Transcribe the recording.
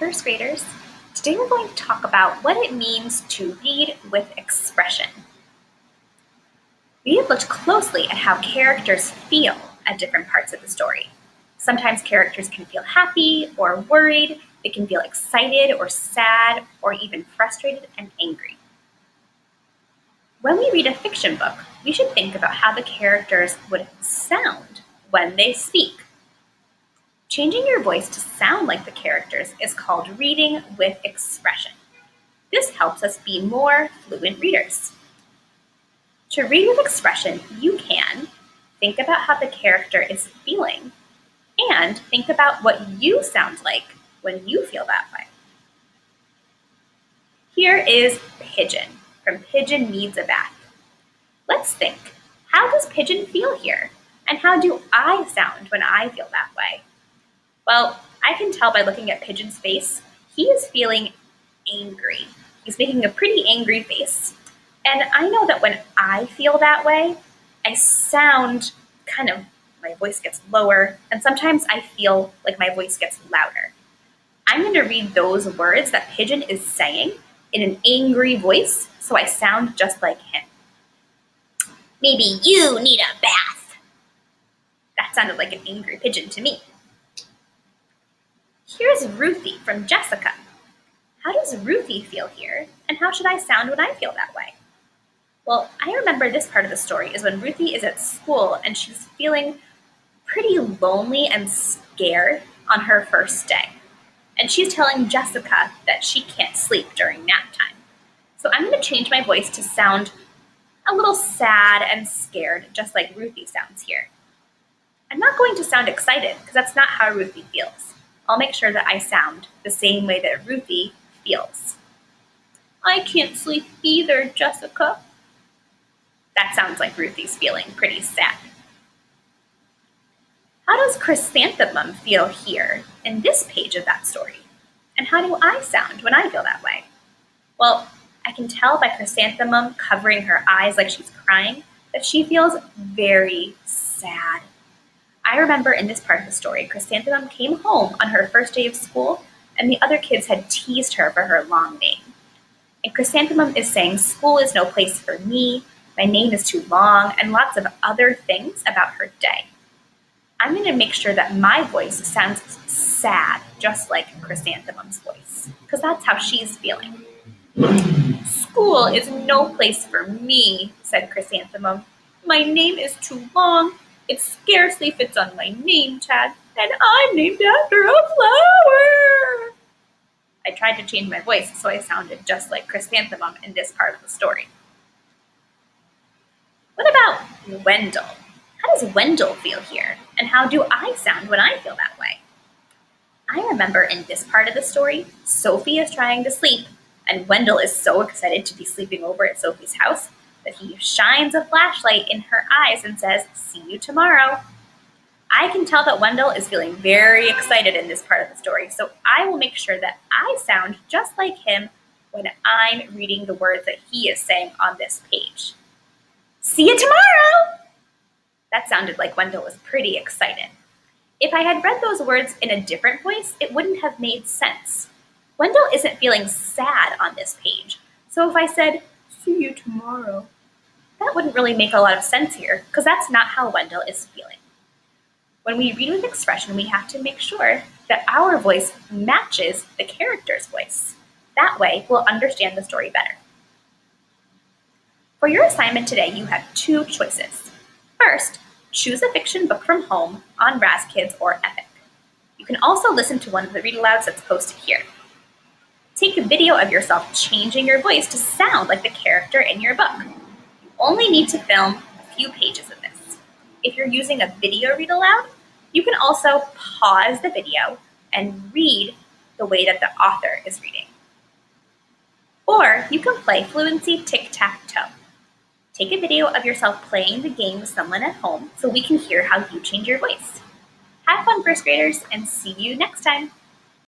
First graders, today we're going to talk about what it means to read with expression. We have looked closely at how characters feel at different parts of the story. Sometimes characters can feel happy or worried, they can feel excited or sad, or even frustrated and angry. When we read a fiction book, we should think about how the characters would sound when they speak. Changing your voice to sound like the characters is called reading with expression. This helps us be more fluent readers. To read with expression, you can think about how the character is feeling and think about what you sound like when you feel that way. Here is Pigeon from Pigeon Needs a Bath. Let's think, how does Pigeon feel here? And how do I sound when I feel that way? Well, I can tell by looking at Pigeon's face, he is feeling angry. He's making a pretty angry face. And I know that when I feel that way, I sound my voice gets lower, and sometimes I feel like my voice gets louder. I'm going to read those words that Pigeon is saying in an angry voice, so I sound just like him. Maybe you need a bath. That sounded like an angry pigeon to me. Here's Ruthie from Jessica. How does Ruthie feel here, and how should I sound when I feel that way? Well, I remember this part of the story is when Ruthie is at school and she's feeling pretty lonely and scared on her first day. And she's telling Jessica that she can't sleep during nap time. So I'm going to change my voice to sound a little sad and scared, just like Ruthie sounds here. I'm not going to sound excited, because that's not how Ruthie feels. I'll make sure that I sound the same way that Ruthie feels. I can't sleep either, Jessica. That sounds like Ruthie's feeling pretty sad. How does Chrysanthemum feel here in this page of that story? And how do I sound when I feel that way? Well, I can tell by Chrysanthemum covering her eyes like she's crying that she feels very sad. I remember in this part of the story, Chrysanthemum came home on her first day of school, and the other kids had teased her for her long name. And Chrysanthemum is saying, school is no place for me, my name is too long, and lots of other things about her day. I'm going to make sure that my voice sounds sad, just like Chrysanthemum's voice, because that's how she's feeling. School is no place for me, said Chrysanthemum. My name is too long. It scarcely fits on my name tag, and I'm named after a flower. I tried to change my voice so I sounded just like Chrysanthemum in this part of the story. What about Wendell? How does Wendell feel here, and how do I sound when I feel that way? I remember in this part of the story, Sophie is trying to sleep, and Wendell is so excited to be sleeping over at Sophie's house that he shines a flashlight in her eyes and says, "See you tomorrow." I can tell that Wendell is feeling very excited in this part of the story, so I will make sure that I sound just like him when I'm reading the words that he is saying on this page. See you tomorrow! That sounded like Wendell was pretty excited. If I had read those words in a different voice, it wouldn't have made sense. Wendell isn't feeling sad on this page, so if I said, "See you tomorrow," that wouldn't really make a lot of sense here, because that's not how Wendell is feeling. When we read with expression, we have to make sure that our voice matches the character's voice. That way, we'll understand the story better. For your assignment today, you have two choices. First, choose a fiction book from home on RazKids or Epic. You can also listen to one of the read-alouds that's posted here. Take a video of yourself changing your voice to sound like the character in your book. You only need to film a few pages of this. If you're using a video read-aloud, you can also pause the video and read the way that the author is reading. Or you can play Fluency Tic-Tac-Toe. Take a video of yourself playing the game with someone at home so we can hear how you change your voice. Have fun, first graders, and see you next time.